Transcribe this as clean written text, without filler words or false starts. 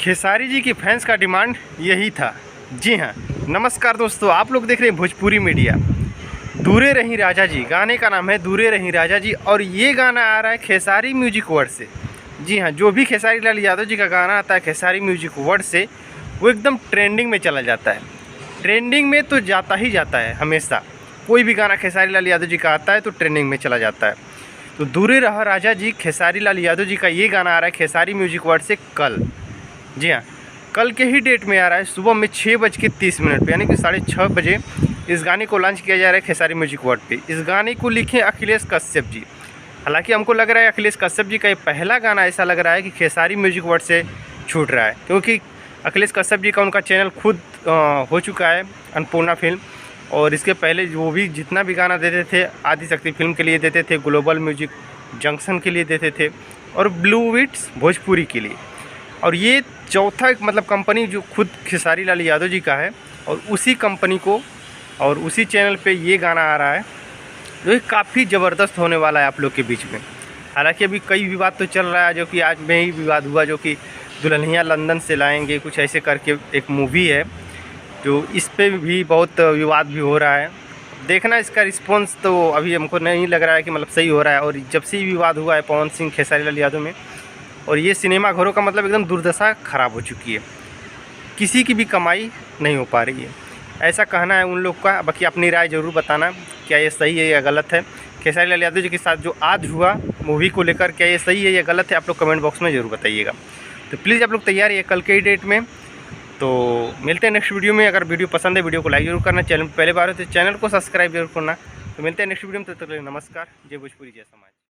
खेसारी जी की फैंस का डिमांड यही था। जी हाँ, नमस्कार दोस्तों, आप लोग देख रहे हैं भोजपुरी मीडिया। दूरे रहीं राजा जी, गाने का नाम है दूरे रहीं राजा जी, और ये गाना आ रहा है खेसारी म्यूजिक वर्ड से। जी हाँ, जो भी खेसारी लाल यादव जी का गाना आता है खेसारी म्यूजिक वर्ड से, वो एकदम ट्रेंडिंग में चला जाता है। ट्रेंडिंग में तो जाता ही जाता है हमेशा, कोई भी गाना खेसारी लाल यादव जी का आता है तो ट्रेंडिंग में चला जाता है। तो दूरे रहा राजा जी, खेसारी लाल यादव जी का ये गाना आ रहा है खेसारी म्यूजिक वर्ड से कल। जी हाँ, कल के ही डेट में आ रहा है सुबह में 6:30 पे, यानी कि 6:30 बजे इस गाने को लॉन्च किया जा रहा है खेसारी म्यूजिक वर्ड पे। इस गाने को लिखे अखिलेश कश्यप जी। हालांकि हमको लग रहा है अखिलेश कश्यप जी का ये पहला गाना ऐसा लग रहा है कि खेसारी म्यूजिक वर्ड से छूट रहा है, क्योंकि अखिलेश कश्यप जी का उनका चैनल खुद हो चुका है अन्नपूर्णा फिल्म, और इसके पहले जो भी जितना भी गाना देते थे आदिशक्ति फिल्म के लिए देते थे, ग्लोबल म्यूजिक जंक्शन के लिए देते थे, और ब्लू विट्स भोजपुरी के लिए। और ये चौथा मतलब कंपनी जो खुद खेसारी लाल यादव जी का है, और उसी कंपनी को और उसी चैनल पे ये गाना आ रहा है, जो काफ़ी ज़बरदस्त होने वाला है आप लोग के बीच में। हालांकि अभी कई विवाद तो चल रहा है, जो कि आज में ही विवाद हुआ, जो कि दुल्हनिया लंदन से लाएंगे कुछ ऐसे करके एक मूवी है, जो इस पे भी बहुत विवाद भी हो रहा है। देखना इसका रिस्पॉन्स तो अभी हमको नहीं लग रहा है कि मतलब सही हो रहा है। और जब से ही विवाद हुआ है पवन सिंह खेसारी लाल यादव में, और ये सिनेमा घरों का मतलब एकदम दुर्दशा ख़राब हो चुकी है, किसी की भी कमाई नहीं हो पा रही है, ऐसा कहना है उन लोग का। बाकी अपनी राय ज़रूर बताना, क्या ये सही है या गलत है। खेसारी लाल यादव जी के साथ जो आज हुआ मूवी को लेकर, क्या ये सही है या गलत है, आप लोग कमेंट बॉक्स में ज़रूर बताइएगा। तो प्लीज़ आप लोग तैयार है कल के ही डेट में। तो मिलते हैं नेक्स्ट वीडियो में। अगर वीडियो पसंद है वीडियो को लाइक जरूर करना, चैनल पहले बार हो तो चैनल को सब्सक्राइब जरूर करना। तो मिलते हैं नेक्स्ट वीडियो में, तब तक नमस्कार, जय भोजपुरी जय समाज।